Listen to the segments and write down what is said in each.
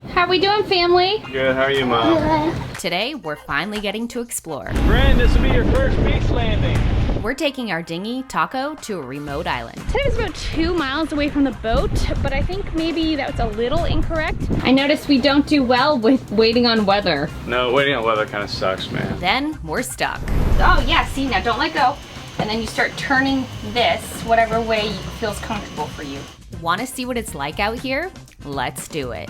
How we doing, family? Good, how are you, Mom? Good. Today, we're finally getting to explore. Bryn, this will be your first beach landing. We're taking our dinghy, Taco, to a remote island. Today was about 2 miles away from the boat, but I think maybe that was a little incorrect. I noticed we don't do well with waiting on weather. No, waiting on weather kind of sucks, man. Then, we're stuck. Oh yeah, see, now don't let go. And then you start turning this whatever way feels comfortable for you. Want to see what it's like out here? Let's do it.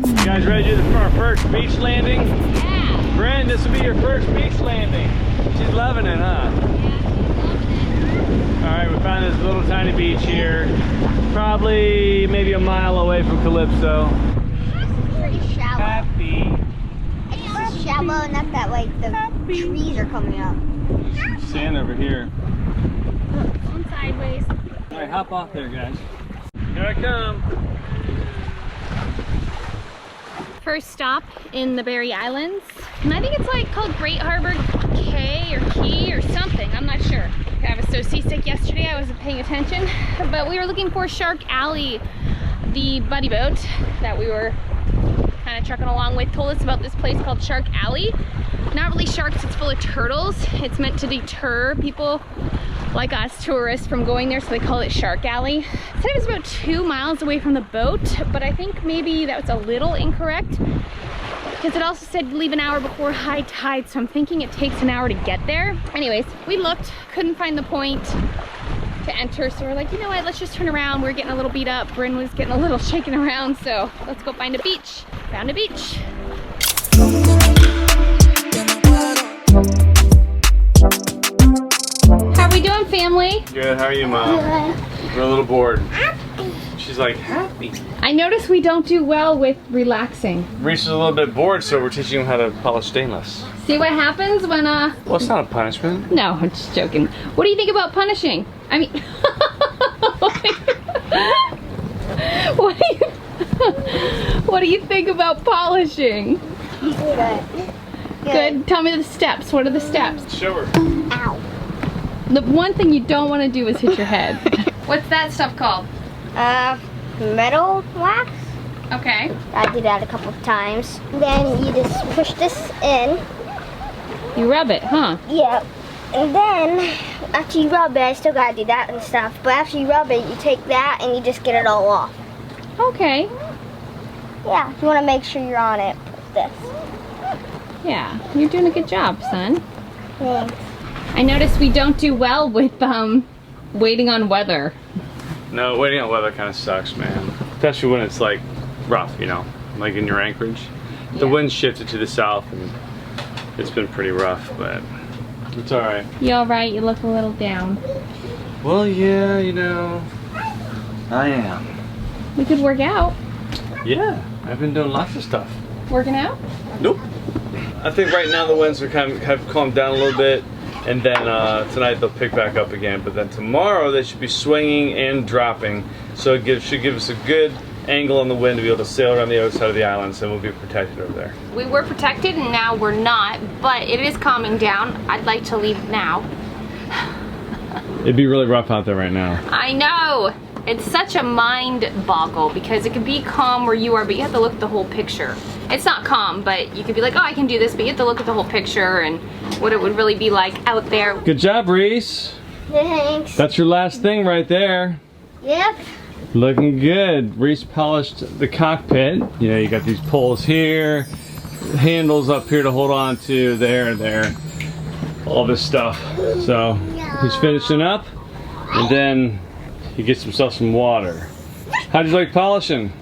You guys ready for our first beach landing? Yeah. Bryn, this will be your first beach landing. She's loving it, huh? Yeah, she's loving it. All right, we found this little tiny beach here. Probably maybe a mile away from Calypso. It's pretty shallow. Happy. It's shallow enough that like the trees are coming up. There's some sand over here. Going sideways. All right, hop off there, guys. Here I come. First stop in the Berry Islands. And I think it's like called Great Harbor Cay or Key or something. I'm not sure. I was so seasick yesterday I wasn't paying attention. But we were looking for Shark Alley. The buddy boat that we were kind of trucking along with told us about this place called Shark Alley. Not really sharks, it's full of turtles. It's meant to deter people like us tourists from going there, so they call it Shark Alley. It said it was about 2 miles away from the boat, but I think maybe that was a little incorrect because it also said leave an hour before high tide, so I'm thinking it takes an hour to get there. Anyways, we looked, couldn't find the point to enter, so we're like, you know what, let's just turn around. We're getting a little beat up. Bryn was getting a little shaken around, so let's go find a beach. Found a beach. How we doing, family? Good, how are you, Mom? Good. We're a little bored. She's like, happy. I noticed we don't do well with relaxing. Reese is a little bit bored, so we're teaching him how to polish stainless. See what happens when, Well, it's not a punishment. No, I'm just joking. What do you think about punishing? I mean, what do you think about polishing? Good. Good. Tell me the steps. What are the steps? Show her. Ow. The one thing you don't want to do is hit your head. What's that stuff called? Metal wax. Okay. I did that a couple of times. Then you just push this in. You rub it, huh? Yeah. And then after you rub it, I still gotta do that and stuff. But after you rub it, you take that and you just get it all off. Okay. Yeah. If you want to make sure you're on it, put this. Yeah, you're doing a good job, son. Thanks. I noticed we don't do well with waiting on weather. No, waiting on weather kind of sucks, man. Especially when it's like rough, you know, like in your anchorage. The wind shifted to the south and it's been pretty rough, but it's all right. You all right? You look a little down. Well, yeah, you know, I am. We could work out. Yeah, I've been doing lots of stuff. Working out? Nope. I think right now the winds are have calmed down a little bit, and then tonight they'll pick back up again. But then tomorrow they should be swinging and dropping, so it should give us a good angle on the wind to be able to sail around the outside of the island, so we'll be protected over there. We were protected and now we're not, but it is calming down. I'd like to leave now. It'd be really rough out there right now. I know. It's such a mind boggle because it could be calm where you are, but you have to look at the whole picture. It's not calm, but you could be like, oh, I can do this, but you have to look at the whole picture and what it would really be like out there. Good job, Reese. Thanks. That's your last thing right there. Yep. Looking good. Reese polished the cockpit. You know, you got these poles here, handles up here to hold on to, there, all this stuff. So he's finishing up, and then he gets himself some water. How'd you like polishing?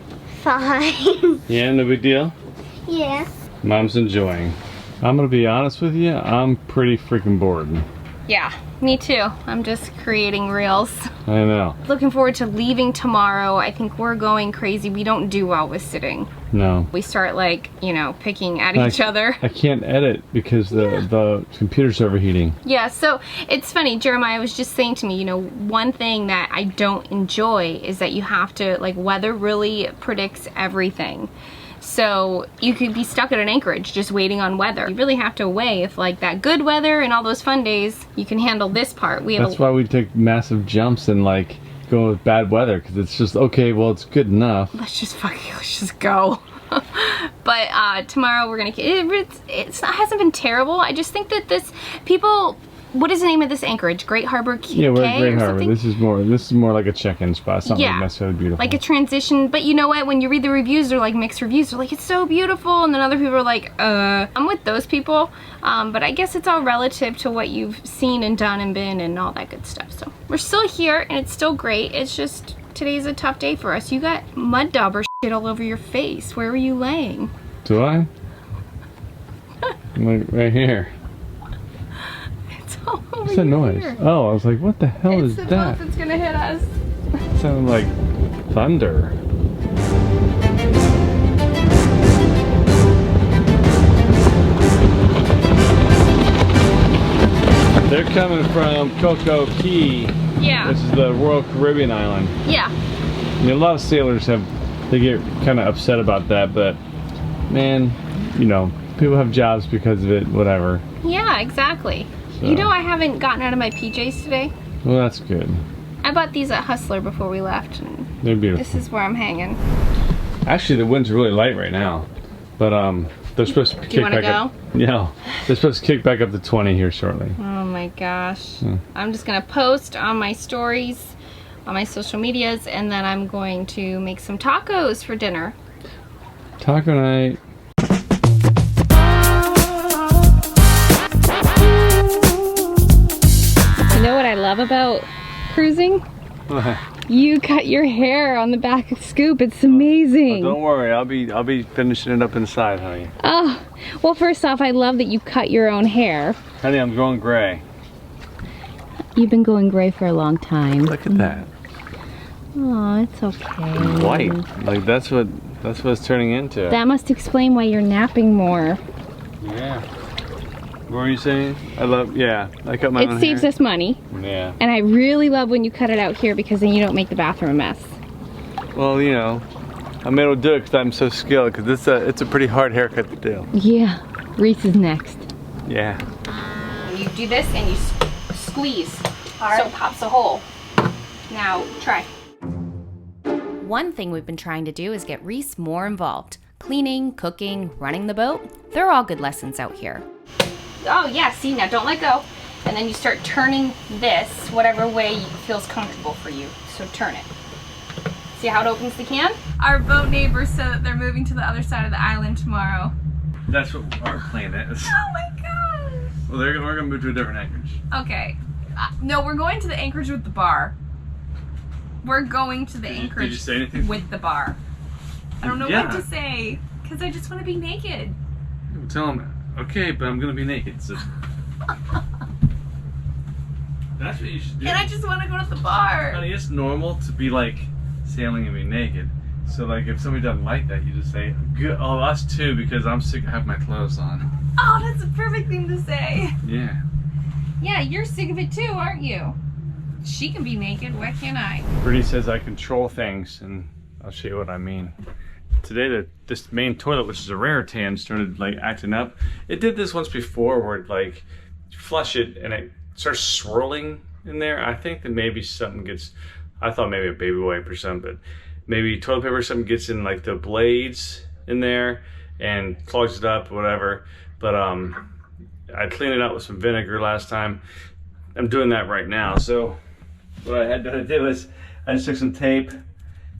Fine. Yeah, no big deal? Yeah. Mom's enjoying. I'm gonna be honest with you, I'm pretty freaking bored. Yeah, me too. I'm just creating reels. I know. Looking forward to leaving tomorrow. I think we're going crazy. We don't do well with sitting. No. We start like, you know, picking at each other. I can't edit because the computer's overheating. Yeah, so it's funny, Jeremiah was just saying to me, you know, one thing that I don't enjoy is that you have to, like, weather really predicts everything. So you could be stuck at an anchorage just waiting on weather. You really have to weigh if like that good weather and all those fun days, you can handle this part. That's why we take massive jumps and like go with bad weather, because it's just, okay, well, it's good enough. Let's just go. But tomorrow we're gonna, hasn't been terrible. I just think that what is the name of this anchorage? Great Harbor Cay? Yeah, we're at Great Harbor. This is more like a check-in spot. It's not like necessarily beautiful. Like a transition. But you know what? When you read the reviews, they're like mixed reviews. They're like, it's so beautiful. And then other people are like, I'm with those people. But I guess it's all relative to what you've seen and done and been and all that good stuff. So we're still here and it's still great. It's just, today's a tough day for us. You got mud dauber shit all over your face. Where were you laying? Do I? I'm like right here. What's that noise? Here. Oh, I was like, what the hell is that? It's gonna hit us. It sounded like thunder. They're coming from Coco Key. Yeah. This is the Royal Caribbean island. Yeah. You know, a lot of sailors they get kind of upset about that, but man, you know, people have jobs because of it, whatever. Yeah, exactly. So. You know, I haven't gotten out of my PJs today. Well, that's good. I bought these at Hustler before we left. And they're beautiful. this is where I'm hanging. Actually, the wind's really light right now, but they're supposed to kick back up. No, they're supposed to kick back up to 20 here shortly. Oh my gosh. I'm just gonna post on my stories, on my social medias, and then I'm going to make some tacos for dinner. Taco night. You know what I love about cruising? You cut your hair on the back of Scoop. It's amazing. Oh, don't worry, I'll be finishing it up inside, honey. Oh, well, first off, I love that you cut your own hair. Honey, I'm going gray. You've been going gray for a long time. Look at that. Oh, it's okay. White. Like that's what it's turning into. That must explain why you're napping more. Yeah. What were you saying? I cut my own hair. It saves us money. Yeah. And I really love when you cut it out here because then you don't make the bathroom a mess. Well, you know, I'm able to do it because I'm so skilled, because it's a pretty hard haircut to do. Yeah. Reese is next. Yeah. You do this and you squeeze so it pops a hole. Now try. One thing we've been trying to do is get Reese more involved. Cleaning, cooking, running the boat, they're all good lessons out here. Oh yeah, see, now don't let go. And then you start turning this whatever way feels comfortable for you. So turn it. See how it opens the can? Our boat neighbors said that they're moving to the other side of the island tomorrow. That's what our plan is. Oh my gosh. Well, we're gonna move to a different anchorage. Okay. No, we're going to the anchorage with the bar. We're going to the anchorage did you say anything? with the bar. I don't know what to say, because I just want to be naked. Tell them, okay, but I'm gonna be naked. So. That's what you should do. And I just want to go to the bar. Honey, it's normal to be like sailing and be naked. So like if somebody doesn't like that, you just say, good, oh, us too, because I'm sick of having my clothes on. Oh, that's a perfect thing to say. Yeah. Yeah, you're sick of it too, aren't you? She can be naked, why can't I? Brittany says I control things, and I'll show you what I mean. Today, this main toilet, which is a rare tan, started like acting up. It did this once before, where it, like you flush it and it starts swirling in there. I think that maybe something gets. I thought maybe a baby wipe or something, but maybe toilet paper or something gets in like the blades in there and clogs it up or whatever. But I cleaned it out with some vinegar last time. I'm doing that right now. So what I had to do is I just took some tape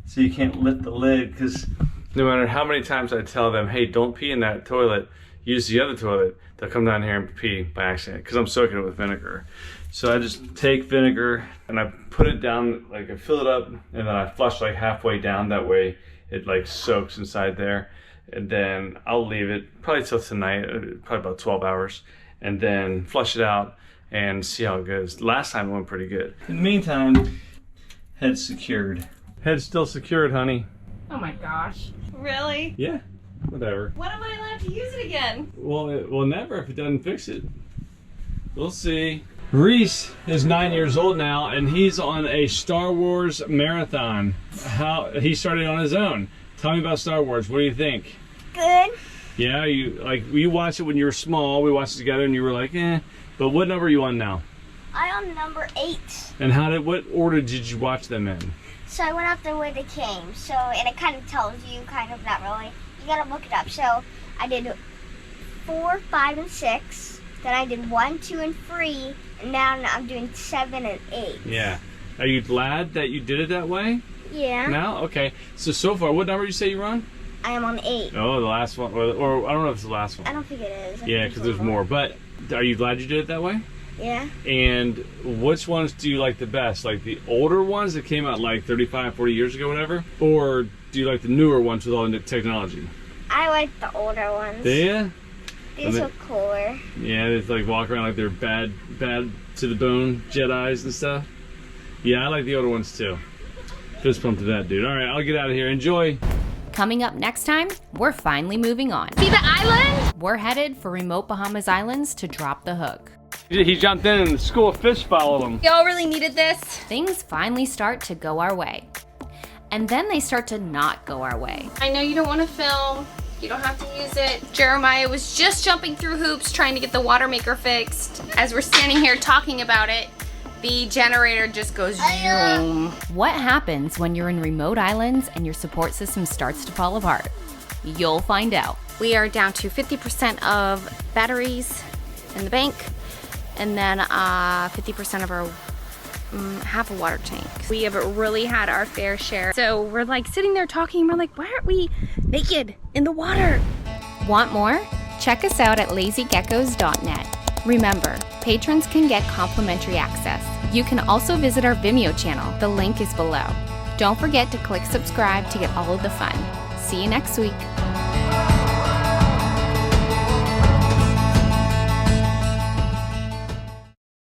so you can't lift the lid, because no matter how many times I tell them, hey, don't pee in that toilet, use the other toilet, they'll come down here and pee by accident because I'm soaking it with vinegar. So I just take vinegar and I put it down, like I fill it up, and then I flush like halfway down. That way it like soaks inside there. And then I'll leave it probably till tonight, probably about 12 hours, and then flush it out and see how it goes. Last time it went pretty good. In the meantime, head's secured. Head's still secured, honey. Oh my gosh. Really? Yeah, whatever. When am I allowed to use it again? Well, never if it doesn't fix it. We'll see. Reese is 9 years old now, and he's on a Star Wars marathon. He started on his own. Tell me about Star Wars. What do you think? good. Yeah, you watched it when you were small. We watched it together, and you were like, eh. But what number are you on now? I'm on number 8. And what order did you watch them in? So I went up the way they came. So, and it kind of tells you, kind of, not really. You gotta look it up. So I did 4, 5, and 6. Then I did 1, 2, and 3. And now I'm doing 7 and 8. Yeah. Are you glad that you did it that way? Yeah. Now? Okay. So far, what number did you say you were on? I am on 8. Oh, the last one. Or I don't know if it's the last one. I don't think it is. Yeah, because there's more. But are you glad you did it that way? Yeah. And which ones do you like the best? Like the older ones that came out like 35, 40 years ago, whatever? Or do you like the newer ones with all the technology? I like the older ones. Do you? These look cooler. Yeah, they like walk around like they're bad to the bone Jedis and stuff. Yeah, I like the older ones too. Fist pump to that, dude. All right, I'll get out of here. Enjoy. Coming up next time, we're finally moving on. See the island? We're headed for remote Bahamas Islands to drop the hook. He jumped in and the school of fish followed him. Y'all really needed this. Things finally start to go our way. And then they start to not go our way. I know you don't want to film. You don't have to use it. Jeremiah was just jumping through hoops trying to get the water maker fixed. As we're standing here talking about it, the generator just goes zoom. What happens when you're in remote islands and your support system starts to fall apart? You'll find out. We are down to 50% of batteries in the bank, and then 50% of our half a water tank. We have really had our fair share. So we're like sitting there talking, and we're like, why aren't we naked in the water? Want more? Check us out at lazygeckos.net. Remember, patrons can get complimentary access. You can also visit our Vimeo channel. The link is below. Don't forget to click subscribe to get all of the fun. See you next week.